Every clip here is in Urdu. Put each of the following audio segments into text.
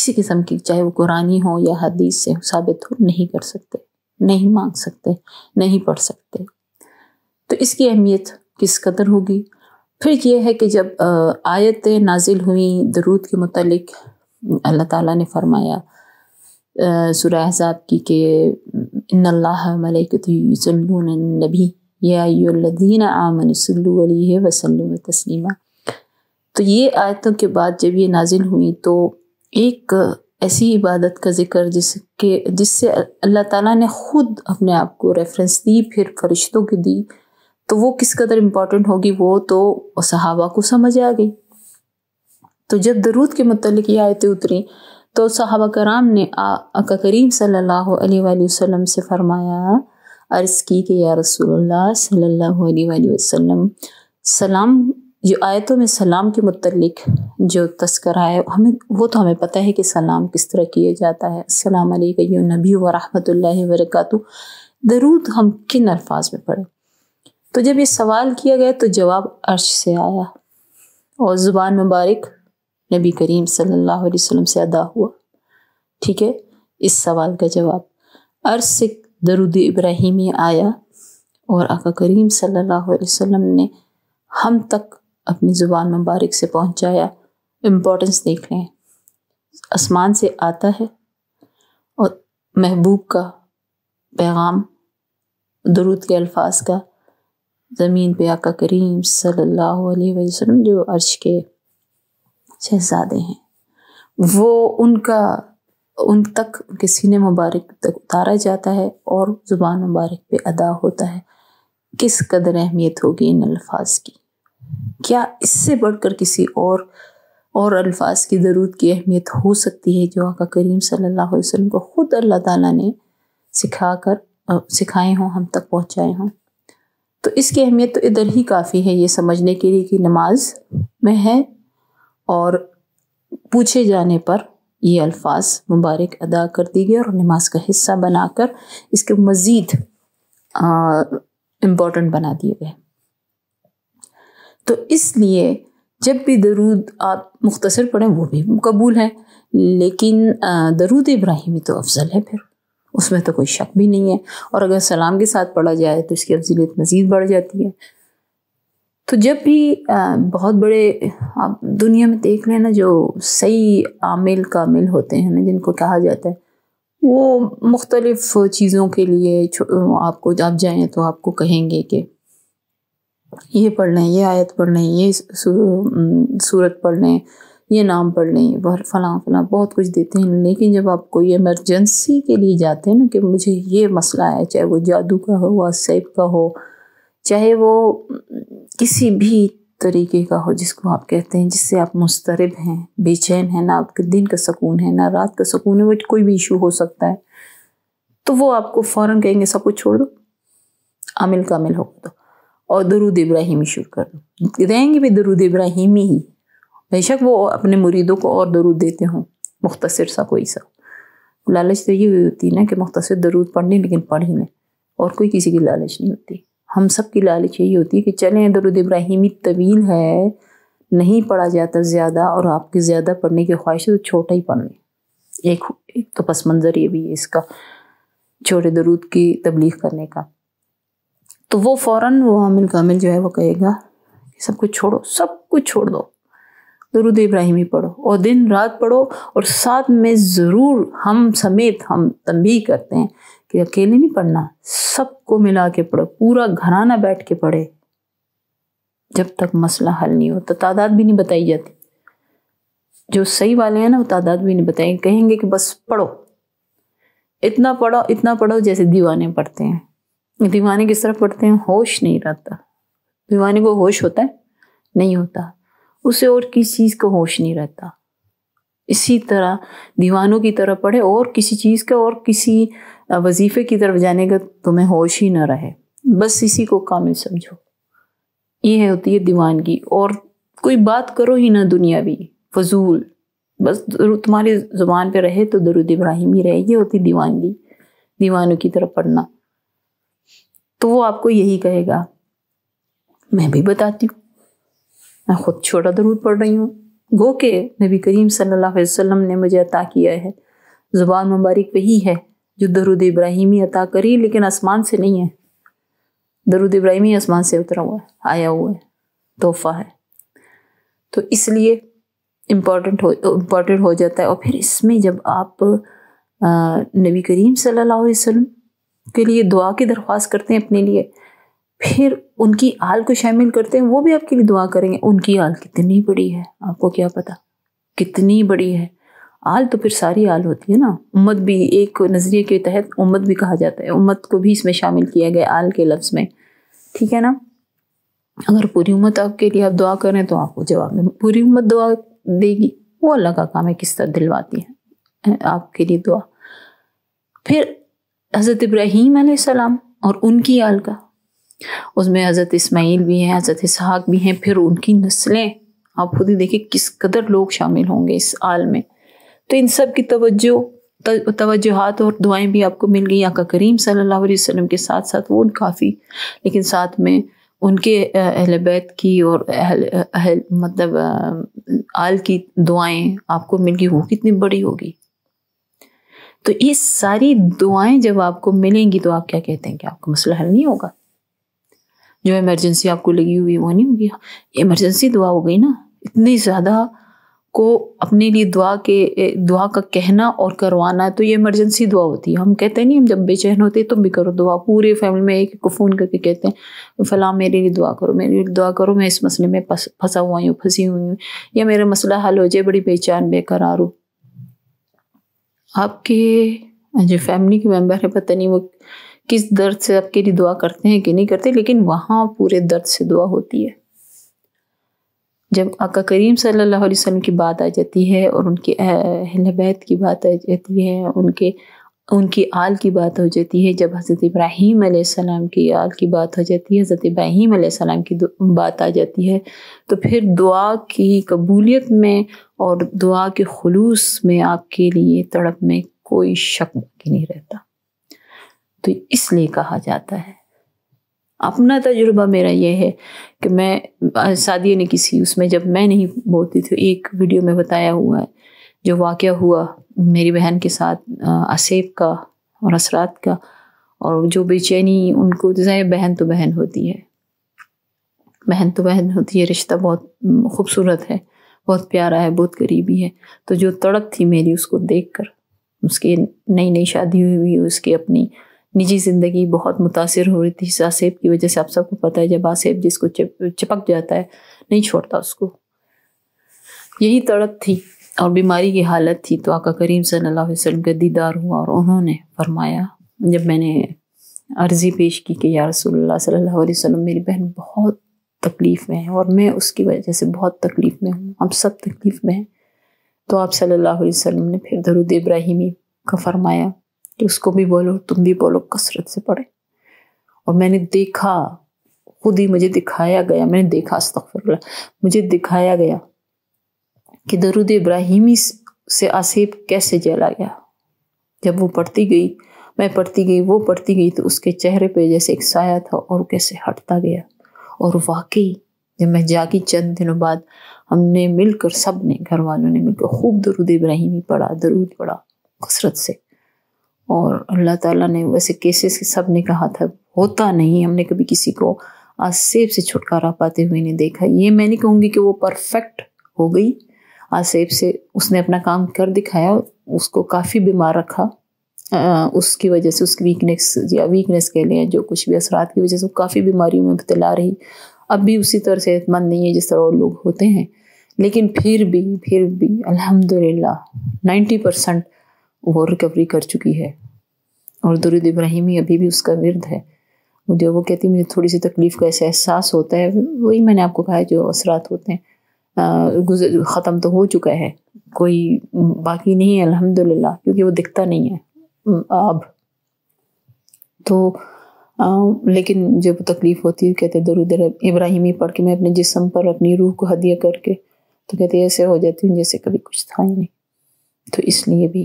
کسی قسم کی، چاہے وہ قرآنی ہو یا حدیث سے ثابت ہو، نہیں کر سکتے، نہیں مانگ سکتے، نہیں پڑھ سکتے۔ تو اس کی اہمیت کس قدر ہوگی۔ پھر یہ ہے کہ جب آیتیں نازل ہوئیں درود کے متعلق، اللہ تعالیٰ نے فرمایا سورہ احزاب کی کہ ان اللہ ملائکتہ یصلون علی النبی یا ایھا الذین آمنوا صلوا علیہ وسلموا تسلیما۔ تو یہ آیتوں کے بعد جب یہ نازل ہوئی تو ایک ایسی عبادت کا ذکر جس سے اللہ تعالیٰ نے خود اپنے آپ کو ریفرنس دی، پھر فرشتوں کی دی، تو وہ کس قدر امپورٹنٹ ہوگی وہ تو صحابہ کو سمجھ آ گئی۔ تو جب درود کے متعلق یہ آیتیں اتری تو صحابہ کرام نے آقا کریم صلی اللہ علیہ وآلہ وسلم سے فرمایا، عرض کی کہ یا رسول اللہ صلی اللہ علیہ وآلہ وسلم، سلام، جو آیتوں میں سلام کے متعلق جو تذکرہ ہے وہ تو ہمیں پتہ ہے کہ سلام کس طرح کیا جاتا ہے، السلام علیکم ایھا النبی ورحمۃ اللہ وبرکاتہ۔ درود ہم کن الفاظ میں پڑھیں؟ تو جب یہ سوال کیا گیا تو جواب عرش سے آیا اور زبان مبارک نبی کریم صلی اللہ علیہ وسلم سے ادا ہوا۔ ٹھیک ہے، اس سوال کا جواب عرش سے درود ابراہیمی آیا اور آقا کریم صلی اللہ علیہ وسلم نے ہم تک اپنی زبان مبارک سے پہنچایا۔ امپورٹنس دیکھ لیں، آسمان سے آتا ہے اور محبوب کا پیغام درود کے الفاظ کا زمین پہ آقا کریم صلی اللہ علیہ وسلم جو عرش کے شہزادے ہیں، وہ ان تک، ان کے سینے مبارک تک اتارا جاتا ہے اور زبان مبارک پہ ادا ہوتا ہے۔ کس قدر اہمیت ہوگی ان الفاظ کی، کیا اس سے بڑھ کر کسی اور الفاظ کی درود کی اہمیت ہو سکتی ہے جو آقا کریم صلی اللہ علیہ وسلم کو خود اللہ تعالیٰ نے سکھائے ہوں، ہم تک پہنچائے ہوں۔ تو اس کی اہمیت تو ادھر ہی کافی ہے یہ سمجھنے کے لیے کہ نماز میں ہے اور پوچھے جانے پر یہ الفاظ مبارک ادا کر دی گئے اور نماز کا حصہ بنا کر اس کے مزید امپورٹنٹ بنا دیے گئے۔ تو اس لیے جب بھی درود آپ مختصر پڑھیں وہ بھی قبول ہے، لیکن درود ابراہیمی تو افضل ہے، پھر اس میں تو کوئی شک بھی نہیں ہے، اور اگر سلام کے ساتھ پڑھا جائے تو اس کی افضلیت مزید بڑھ جاتی ہے۔ تو جب بھی بہت بڑے آپ دنیا میں دیکھ لیں نا، جو صحیح عامل کامل ہوتے ہیں نا، جن کو کہا جاتا ہے، وہ مختلف چیزوں کے لیے آپ جائیں تو آپ کو کہیں گے کہ یہ پڑھ لیں، یہ آیت پڑھ لیں، یہ سورت پڑھ لیں، یہ نام پڑھ لیں، فلاں فلاں بہت کچھ دیتے ہیں۔ لیکن جب آپ کوئی ایمرجنسی کے لیے جاتے ہیں نا کہ مجھے یہ مسئلہ ہے، چاہے وہ جادو کا ہو، سیب کا ہو، چاہے وہ کسی بھی طریقے کا ہو جس کو آپ کہتے ہیں، جس سے آپ مضطرب ہیں، بے چین ہیں، نہ آپ کے دن کا سکون ہے نہ رات کا سکون ہے، وہ کوئی بھی ایشو ہو سکتا ہے، تو وہ آپ کو فوراً کہیں گے سب کچھ چھوڑ دو، عامل کامل ہو دو اور درود ابراہیمی شروع کر دو۔ دیں گے بھی درود ابراہیمی ہی، بے شک وہ اپنے مریدوں کو اور درود دیتے ہوں، مختصر سا کوئی سا۔ لالچ تو یہ ہوتی ہے نا کہ مختصر درود پڑھ لیں لیکن پڑھ ہی لیں، اور کوئی کسی کی لالچ نہیں ہوتی۔ ہم سب کی لالچ یہی ہوتی ہے کہ چلیں درود ابراہیمی طویل ہے، نہیں پڑھا جاتا زیادہ، اور آپ کی زیادہ پڑھنے کی خواہش ہے تو چھوٹا ہی پڑھ لیں۔ ایک تو پس منظر یہ بھی ہے اس کا، چھوٹے درود کی تبلیغ کرنے کا۔ تو وہ فوراً وہ عامل کامل جو ہے وہ کہے گا کہ سب کچھ چھوڑو، سب کچھ چھوڑ دو، درود ابراہیمی پڑھو اور دن رات پڑھو، اور ساتھ میں ضرور ہم سمیت ہم تنبیہ کرتے ہیں کہ اکیلے نہیں پڑھنا، سب کو ملا کے پڑھو، پورا گھرانہ بیٹھ کے پڑھے، جب تک مسئلہ حل نہیں ہوتا۔ تعداد بھی نہیں بتائی جاتی، جو صحیح والے ہیں نا وہ تعداد بھی نہیں بتائیں، کہیں گے کہ بس پڑھو، اتنا پڑھو جیسے دیوانے پڑھتے ہیں۔ دیوانے کس طرح پڑھتے ہیں؟ ہوش نہیں رہتا، دیوانے کو ہوش ہوتا ہے؟ نہیں ہوتا، اسے اور کسی چیز کا ہوش نہیں رہتا۔ اسی طرح دیوانوں کی طرح پڑھے، اور کسی چیز کا اور کسی وظیفے کی طرف جانے کا تمہیں ہوش ہی نہ رہے، بس اسی کو کامل سمجھو۔ یہ ہوتی ہے دیوانگی، اور کوئی بات کرو ہی نہ دنیاوی فضول، بس تمہاری زبان پہ رہے تو درود ابراہیمی رہے، یہ ہوتی دیوانگی، دیوانوں کی طرف پڑھنا۔ تو وہ آپ کو یہی کہے گا، میں بھی بتاتی ہوں، میں خود چھوٹا درود پڑھ رہی ہوں، گو کہ نبی کریم صلی اللہ علیہ وسلم نے مجھے عطا کیا ہے، زبان مبارک وہی ہے جو درود ابراہیمی عطا کری، لیکن آسمان سے نہیں ہے. درود ابراہیمی آسمان سے اترا ہوا ہے، آیا ہوا ہے، تحفہ ہے. تو اس لیے امپورٹنٹ ہو جاتا ہے. اور پھر اس میں جب آپ نبی کریم صلی اللہ علیہ وسلم کے لیے دعا کی درخواست کرتے ہیں اپنے لیے، پھر ان کی آل کو شامل کرتے ہیں، وہ بھی آپ کے لیے دعا کریں گے. ان کی آل کتنی بڑی ہے آپ کو کیا پتا، کتنی بڑی ہے. آل تو پھر ساری آل ہوتی ہے نا. امت بھی ایک نظریے کے تحت امت بھی کہا جاتا ہے، امت کو بھی اس میں شامل کیا گیا آل کے لفظ میں. ٹھیک ہے نا. اگر پوری امت آپ کے لیے آپ دعا کریں تو آپ کو جواب میں پوری امت دعا دے گی. وہ اللہ کا کام ہے کس طرح دلواتی ہے آپ کے لیے دعا. پھر حضرت ابراہیم علیہ السلام اور ان کی آل کا، اس میں حضرت اسماعیل بھی ہیں، حضرت اسحاق بھی ہیں، پھر ان کی نسلیں. آپ خود ہی دیکھیں کس قدر لوگ شامل ہوں گے اس آل میں. تو ان سب کی توجہات اور دعائیں بھی آپ کو مل گئی. آقا کریم صلی اللہ علیہ وسلم کے ساتھ ساتھ وہ کافی، لیکن ساتھ میں ان کے اہل بیت کی اور مطلب آل کی دعائیں آپ کو مل گئی. وہ کتنی بڑی ہوگی. تو یہ ساری دعائیں جب آپ کو ملیں گی تو آپ کیا کہتے ہیں کہ آپ کا مسئلہ حل نہیں ہوگا. جو ایمرجنسی آپ کو لگی ہوئی وہ نہیں ہوگی. ایمرجنسی دعا ہو گئی نا. اتنی زیادہ کو اپنے لیے دعا کا کہنا اور کروانا ہے تو یہ ایمرجنسی دعا ہوتی ہے. ہم کہتے نہیں، ہم جب بے چین ہوتے تم بھی کرو دعا. پورے فیملی میں ایک کو فون کر کے کہتے ہیں فلاں میرے لیے دعا کرو، میرے لیے دعا کرو، میں اس مسئلے میں پھنسی ہوئی ہوں، یا میرا مسئلہ حل ہو جائے، بڑی بے چین بے قرار ہوں. آپ کے جو فیملی کے ممبر ہے پتہ نہیں وہ کس درد سے آپ کے لیے دعا کرتے ہیں کہ نہیں کرتے، لیکن وہاں پورے درد سے دعا ہوتی ہے. جب آقا کریم صلی اللہ علیہ وسلم کی بات آ جاتی ہے اور ان کے اہل بیت کی بات آ جاتی ہے، ان کی آل کی بات ہو جاتی ہے، جب حضرت ابراہیم علیہ السلام کی آل کی بات ہو جاتی ہے، حضرت ابراہیم علیہ السلام کی بات آ جاتی ہے، تو پھر دعا کی قبولیت میں اور دعا کے خلوص میں آپ کے لیے تڑپ میں کوئی شک باقی نہیں رہتا. تو اس لیے کہا جاتا ہے. اپنا تجربہ میرا یہ ہے کہ میں سعدیہ نے کسی اس میں جب میں نہیں بولتی تھی، ایک ویڈیو میں بتایا ہوا ہے جو واقعہ ہوا میری بہن کے ساتھ، آصف کا اور اسرات کا، اور جو بے چینی ان کو، بہن تو بہن ہوتی ہے، بہن تو بہن ہوتی ہے، رشتہ بہت خوبصورت ہے، بہت پیارا ہے، بہت قریبی ہے. تو جو تڑپ تھی میری اس کو دیکھ کر، اس کی نئی شادی ہوئی، اس کی اپنی نجی زندگی بہت متاثر ہو رہی تھی اس آصف کی وجہ سے. آپ سب کو پتہ ہے جب آصف جس کو چپک جاتا ہے نہیں چھوڑتا اس کو. یہی تڑپ تھی اور بیماری کی حالت تھی. تو آقا کریم صلی اللہ علیہ وسلم کا دیدار ہوا اور انہوں نے فرمایا، جب میں نے عرضی پیش کی کہ یا رسول اللہ صلی اللہ علیہ وسلم میری بہن بہت تکلیف میں ہے اور میں اس کی وجہ سے بہت تکلیف میں ہوں، ہم سب تکلیف میں ہیں. تو آپ صلی اللہ علیہ وسلم نے پھر درود ابراہیمی کا فرمایا کہ اس کو بھی بولو، تم بھی بولو، کثرت سے پڑھے. اور میں نے دیکھا، خود ہی مجھے دکھایا گیا، میں نے دیکھا، استغفر اللہ، مجھے دکھایا گیا کہ درود ابراہیمی سے آصف کیسے جلا گیا. جب وہ پڑھتی گئی، میں پڑھتی گئی، وہ پڑھتی گئی، تو اس کے چہرے پہ جیسے ایک سایہ تھا اور وہ کیسے ہٹتا گیا. اور واقعی جب میں جاگی چند دنوں بعد، ہم نے مل کر، سب نے، گھر والوں نے مل کر خوب درود ابراہیمی پڑھا، درود پڑھا کثرت سے. اور اللہ تعالیٰ نے ویسے کیسز سب نے کہا تھا، ہوتا نہیں، ہم نے کبھی کسی کو آصف سے چھٹکارا پاتے ہوئے نہیں دیکھا. یہ میں نہیں کہوں گی کہ وہ پرفیکٹ ہو گئی آصف سے، اس نے اپنا کام کر دکھایا، اس کو کافی بیمار رکھا، اس کی وجہ سے، اس کی ویکنیس کہہ لیں، جو کچھ بھی اثرات کی وجہ سے وہ کافی بیماریوں میں مبتلا رہی. اب بھی اسی طرح صحت مند نہیں ہے جس طرح اور لوگ ہوتے ہیں، لیکن پھر بھی الحمدللہ 90% وہ ریکوری کر چکی ہے. اور درود ابراہیمی ابھی بھی اس کا ورد ہے. جو وہ کہتی مجھے تھوڑی سی تکلیف کا ایسا احساس ہوتا ہے، وہی میں نے آپ کو کہا ہے جو اثرات ہوتے ہیں، ختم تو ہو چکا ہے، کوئی باقی نہیں ہے الحمدللہ، کیونکہ وہ دکھتا نہیں ہے اب تو. لیکن جب تکلیف ہوتی ہے کہتے درود ابراہیمی پڑھ کے میں اپنے جسم پر اپنی روح کو ہدیہ کر کے، تو کہتے ایسے ہو جاتی ہوں جیسے کبھی کچھ تھا ہی نہیں. تو اس لیے بھی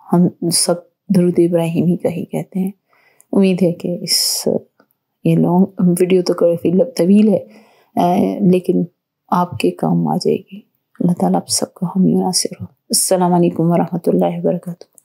ہم سب درود ابراہیمی کا ہی کہتے ہیں. امید ہے کہ یہ لانگ ویڈیو تو کافی طویل ہے لیکن آپ کے کام آ جائے گی. اللہ تعالیٰ آپ سب کو حامی و ناصر ہو۔ السلام علیکم ورحمۃ اللہ وبرکاتہ۔